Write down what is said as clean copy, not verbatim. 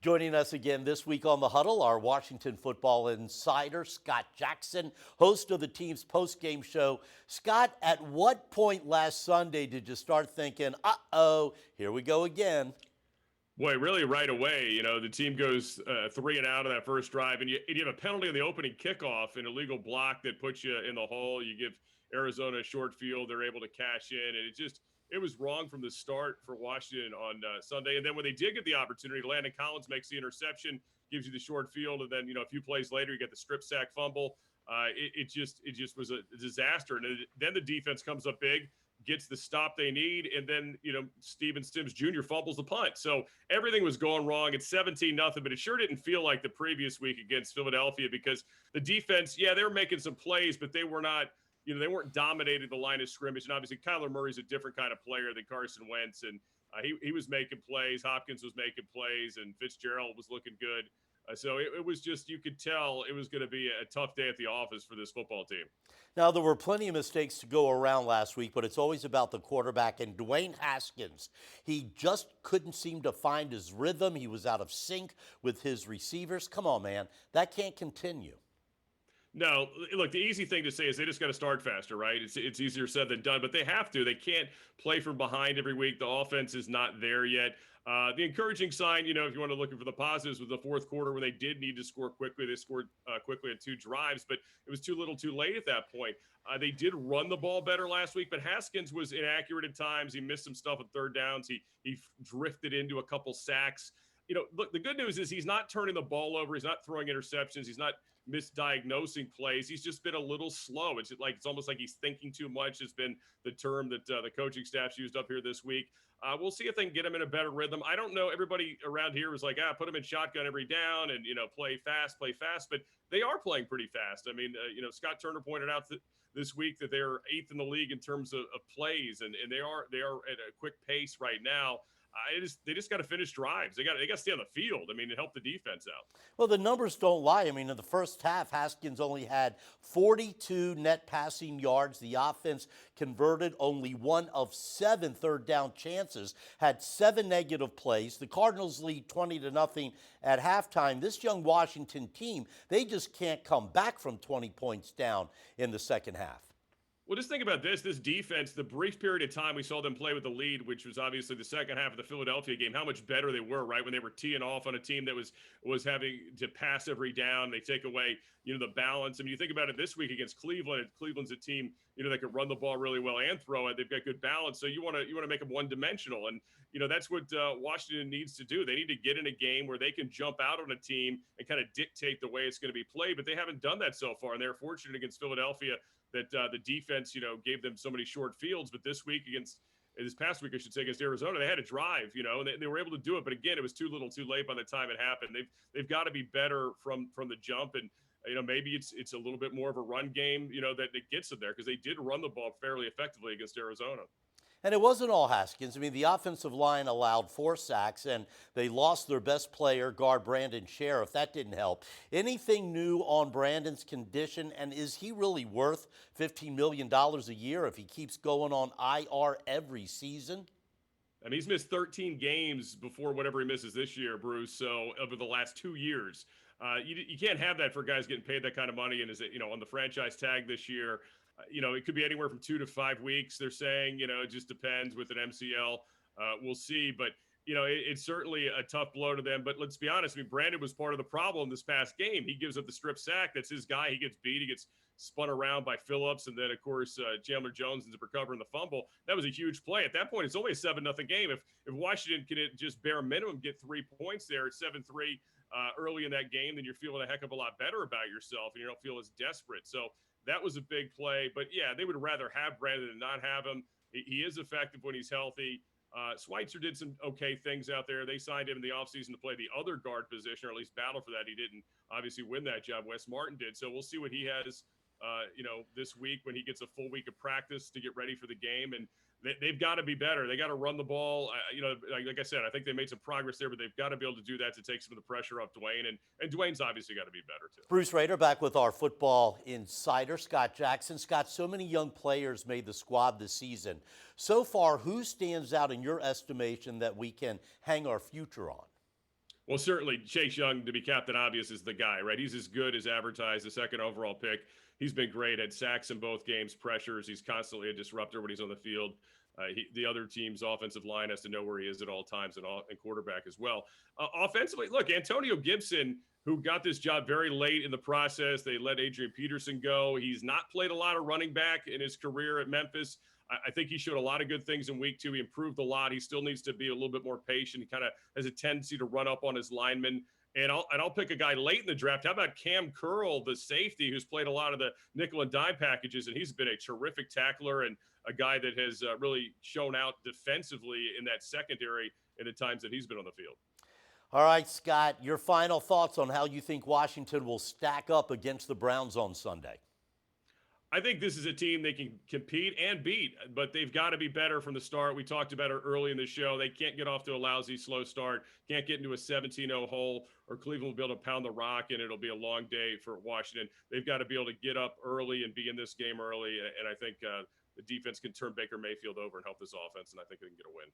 Joining us again this week on the Huddle, our Washington football insider, Scott Jackson, host of the team's post-game show. Scott, at what point last Sunday did you start thinking, uh-oh, here we go again? Boy, really right away, the team goes 3 and out of that first drive, and you have a penalty on the opening kickoff, an illegal block that puts you in the hole. You give Arizona a short field, they're able to cash in, and it was wrong from the start for Washington on Sunday. And then when they did get the opportunity, Landon Collins makes the interception, gives you the short field, and then a few plays later you get the strip sack fumble. It just was a disaster, and then the defense comes up big, gets the stop they need, and then Steven Sims Jr. fumbles the punt. So everything was going wrong. It's 17-0, but it sure didn't feel like the previous week against Philadelphia because the defense, they were making some plays, but they were not, they weren't dominating the line of scrimmage. And obviously Kyler Murray's a different kind of player than Carson Wentz, and he was making plays. Hopkins was making plays, and Fitzgerald was looking good. So it was just, you could tell it was going to be a tough day at the office for this football team. Now, there were plenty of mistakes to go around last week, but it's always about the quarterback. And Dwayne Haskins, he just couldn't seem to find his rhythm. He was out of sync with his receivers. Come on, man. That can't continue. No, look, the easy thing to say is they just got to start faster, right? It's easier said than done, but they have to. They can't play from behind every week. The offense is not there yet. The encouraging sign, if you want to look for the positives, was the fourth quarter when they did need to score quickly. They scored quickly on 2 drives, but it was too little too late at that point. They did run the ball better last week, but Haskins was inaccurate at times. He missed some stuff on third downs. He drifted into a couple sacks. Look, the good news is he's not turning the ball over. He's not throwing interceptions. He's not misdiagnosing plays. He's just been a little slow. It's almost like he's thinking too much. Has been the term that the coaching staff's used up here this week. We'll see if they can get him in a better rhythm. I don't know. Everybody around here was like, put him in shotgun every down and, play fast. But they are playing pretty fast. I mean, Scott Turner pointed out this week that they're 8th in the league in terms of plays, and they are at a quick pace right now. They just got to finish drives. They got to stay on the field. I mean, to help the defense out. Well, the numbers don't lie. I mean, in the first half, Haskins only had 42 net passing yards. The offense converted only 1 of 7 third down chances, had 7 negative plays. The Cardinals lead 20-0 at halftime. This young Washington team, they just can't come back from 20 points down in the second half. Well, just think about this defense, the brief period of time we saw them play with the lead, which was obviously the second half of the Philadelphia game, how much better they were, right? When they were teeing off on a team that was having to pass every down. They take away, the balance. I mean, you think about it this week against Cleveland. Cleveland's a team, that could run the ball really well and throw it. They've got good balance. So you want to make them one-dimensional. And, that's what Washington needs to do. They need to get in a game where they can jump out on a team and kind of dictate the way it's going to be played. But they haven't done that so far. And they're fortunate against Philadelphia that the defense, gave them so many short fields. But this past week, I should say, against Arizona, they had a drive, and they were able to do it. But again, it was too little, too late by the time it happened. They've got to be better from the jump, and maybe it's a little bit more of a run game, that gets them there, because they did run the ball fairly effectively against Arizona. And it wasn't all Haskins. I mean, the offensive line allowed 4 sacks, and they lost their best player, guard Brandon Sheriff. That didn't help. Anything new on Brandon's condition, and is he really worth $15 million a year if he keeps going on IR every season? I mean, he's missed 13 games before whatever he misses this year, Bruce. So over the last 2 years, you can't have that for guys getting paid that kind of money. And on the franchise tag this year, it could be anywhere from 2 to 5 weeks. They're saying, it just depends with an MCL. We'll see. But, it's certainly a tough blow to them. But let's be honest. I mean, Brandon was part of the problem this past game. He gives up the strip sack. That's his guy. He gets beat. He gets spun around by Phillips. And then, of course, Chandler Jones ends up recovering the fumble. That was a huge play. At that point, it's only a 7-0 game. If Washington can just bare minimum get 3 points there at 7-3 early in that game, then you're feeling a heck of a lot better about yourself and you don't feel as desperate. So that was a big play. But, yeah, they would rather have Brandon than not have him. He is effective when he's healthy. Schweitzer did some okay things out there. They signed him in the offseason to play the other guard position, or at least battle for that. He didn't obviously win that job. Wes Martin did. So we'll see what he has, this week when he gets a full week of practice to get ready for the game. And they've got to be better. They got to run the ball. Like I said, I think they made some progress there, but they've got to be able to do that to take some of the pressure off Dwayne. And Dwayne's obviously got to be better too. Bruce Rader back with our football insider, Scott Jackson. Scott, so many young players made the squad this season. So far, who stands out in your estimation that we can hang our future on? Well, certainly Chase Young, to be Captain Obvious, is the guy, right? He's as good as advertised, the second overall pick. He's been great at sacks in both games, pressures. He's constantly a disruptor when he's on the field. The other team's offensive line has to know where he is at all times, and quarterback as well. Offensively, look, Antonio Gibson, who got this job very late in the process, they let Adrian Peterson go. He's not played a lot of running back in his career at Memphis. I think he showed a lot of good things in week 2. He improved a lot. He still needs to be a little bit more patient. He kind of has a tendency to run up on his linemen. And I'll pick a guy late in the draft. How about Cam Curl, the safety, who's played a lot of the nickel and dime packages, and he's been a terrific tackler and a guy that has really shown out defensively in that secondary in the times that he's been on the field. All right, Scott, your final thoughts on how you think Washington will stack up against the Browns on Sunday. I think this is a team they can compete and beat, but they've got to be better from the start. We talked about it early in the show. They can't get off to a lousy, slow start, can't get into a 17-0 hole, or Cleveland will be able to pound the rock, and it'll be a long day for Washington. They've got to be able to get up early and be in this game early, and I think the defense can turn Baker Mayfield over and help this offense, and I think they can get a win.